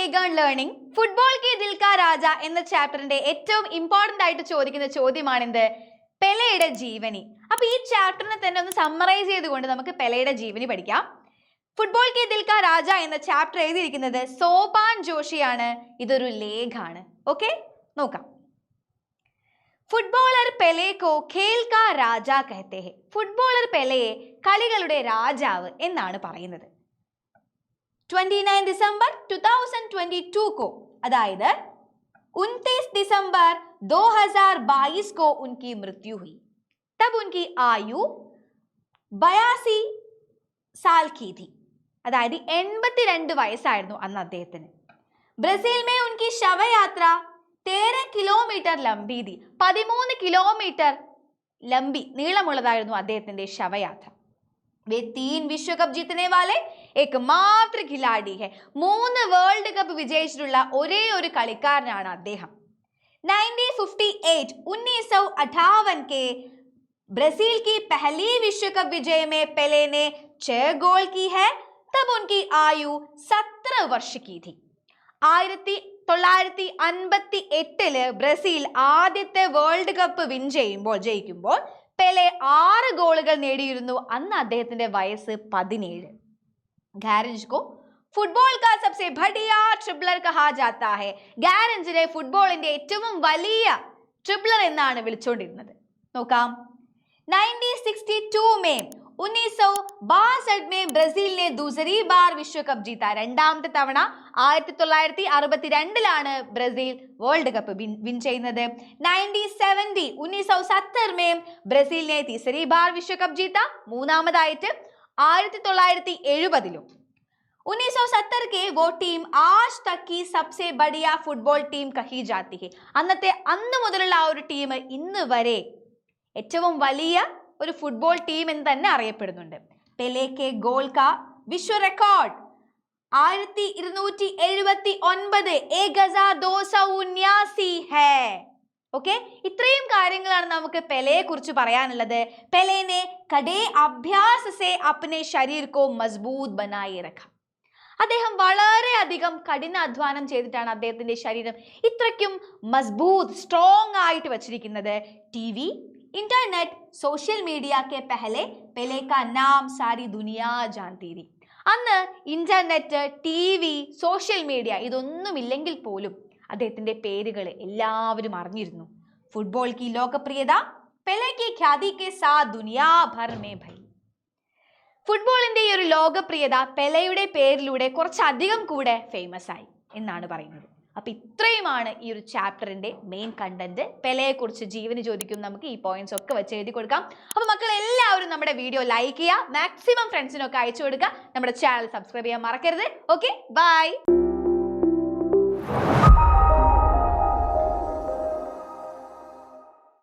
Playground Learning football കി ദിൽ കാ രാജ എന്ന ചാപ്റ്ററിന്റെ ഏറ്റവും ഇമ്പോർട്ടന്റ് ആയിട്ട് ചോദിക്കുന്ന ചോദ്യമാണ് എന്ത്? പെലെയുടെ ജീവനി. അപ്പോൾ ഈ ചാപ്റ്ററിനെ തന്നെ ഒന്ന് സമ്മറൈസ് ചെയ്തുകൊണ്ട് നമുക്ക് പെലെയുടെ ജീവനി പഠിക്കാം. ഫുട്ബോൾ കി ദിൽ കാ രാജ എന്ന ചാപ്റ്റർ എഴുതിയിരിക്കുന്നത് സോപാൻ ജോഷിയാണ്. ഇതൊരു ലേഖാണ്. ഓക്കേ, നോക്കാം. ഫുട്ബോളർ പെലെ കോ ഖേൽ കാ രാജ കഹത്തെ ഹെ. ഫുട്ബോളർ പെലെയെ കളികളുടെ രാജാവ് എന്നാണ് പറയുന്നത്. 29 दिसंबर 2022 को अदायद 29 दिसंबर 2022 को उनकी मृत्यु हुई. तब उनकी आयु 82 साल की थी. अदायद 82 വയസ്സായിരുന്നു അന്ന് അദ്ദേഹത്തിന്. ബ്രസീൽ में उनकी शव यात्रा 13 किलोमीटर लंबी थी. 13 किलोमीटर लंबी നീളമുള്ളതായിരുന്നു അദ്ദേഹത്തിന്റെ ശവയാത്ര. वे 3 विश्व कप जीतने वाले एकमात्र खिलाड़ी है. 3 വേൾഡ് കപ്പ് വിജയിച്ചിട്ടുള്ള ഒരേ ഒരു കളിക്കാരനാണ് അദ്ദേഹം. 1958 के ब्राजील की पहली विश्व कप विजय में पेले ने 6 गोल की है. तब उनकी आयु 17 वर्ष की थी. 1958 ബ്രസീൽ ആദ്യത്തെ വേൾഡ് കപ്പ് ജയിക്കുമ്പോൾ പെലെ 6 ഗോളുകൾ നേടിയിരുന്നു. അന്ന് അദ്ദേഹത്തിന്റെ വയസ്സ് 17. ഗാരഞ്ച് को ഫുട്ബോൾ का सबसे बढ़िया ट्रिपलर कहा जाता है. ഗാരഞ്ചിനെ ഫുട്ബോളിന്റെ ഏറ്റവും വലിയ ട്രിപ്ലർ എന്നാണ് വിളിച്ചുകൊണ്ടിരുന്നത്. നോക്കാം. 1962 में 1962 में ബ്രസീൽ ने दूसरी बार विश्व कप जीता. രണ്ടാമത്തെ തവണ 1962 ബ്രസീൽ വേൾഡ് കപ്പ് വിൻ ചെയ്യുന്നത്. 1970 में ബ്രസീൽ ने तीसरी बार विश्व कप जीता. മൂന്നാമതായിട്ട് 1970 1970 के वो टीम आज तक की सबसे बढ़िया फुटबॉल टीम कही जाती है. അന്ന് മുതലുള്ള ആ ഒരു ടീം ഇന്ന് വരെ ഏറ്റവും വലിയ ഒരു ഫുട്ബോൾ ടീം എന്ന് തന്നെ അറിയപ്പെടുന്നുണ്ട്. പെലെ കെ ഗോൾ കാ വിശ്വ റെക്കോർഡ് 1279 1279 है. ഓക്കെ, ഇത്രയും കാര്യങ്ങളാണ് നമുക്ക് പെലെയെ കുറിച്ച് പറയാനുള്ളത്. പെലെനെ കടേ അഭ്യാസ സേ അപ്നെ ശരീർ കോ മസ്ബൂത് ബനായി രഖ. അദ്ദേഹം വളരെയധികം കഠിനാധ്വാനം ചെയ്തിട്ടാണ് അദ്ദേഹത്തിന്റെ ശരീരം ഇത്രയ്ക്കും മസ്ബൂത് സ്ട്രോങ് ആയിട്ട് വച്ചിരിക്കുന്നത്. टीवी इंटरनेट सोशल मीडिया के पहले पेले का नाम सारी दुनिया जानती थी. അന്ന് ഇന്റർനെറ്റ്, TV, സോഷ്യൽ മീഡിയ ഇതൊന്നുമില്ലെങ്കിൽ പോലും അദ്ദേഹത്തിന്റെ പേരുകൾ എല്ലാവരും അറിഞ്ഞിരുന്നു. ഫുട്ബോൾ की लोकप्रियता पेले की ख्याति के साथ दुनिया भर में भई. ഫുട്ബോളിന്റെ ഈ ഒരു ലോകപ്രിയത പെലെയുടെ പേരിലൂടെ കുറച്ചധികം കൂടെ ഫേമസ് ആയി എന്നാണ് പറയുന്നത്. അപ്പൊ ഇത്രയുമാണ് ഈ ഒരു ചാപ്റ്ററിന്റെ മെയിൻ കണ്ടന്റ്. പെലെയെ കുറിച്ച് ജീവന് ചോദിക്കും. നമുക്ക് ഈ പോയിന്റ്സ് ഒക്കെ വെച്ച് എഴുതി കൊടുക്കാം. അപ്പൊ മക്കൾ എല്ലാവരും നമ്മുടെ വീഡിയോ ലൈക്ക് ചെയ്യുക, മാക്സിമം ഫ്രണ്ട്സിനൊക്കെ അയച്ചു കൊടുക്കുക. നമ്മുടെ ചാനൽ സബ്സ്ക്രൈബ് ചെയ്യാൻ മറക്കരുത്. Okay, by.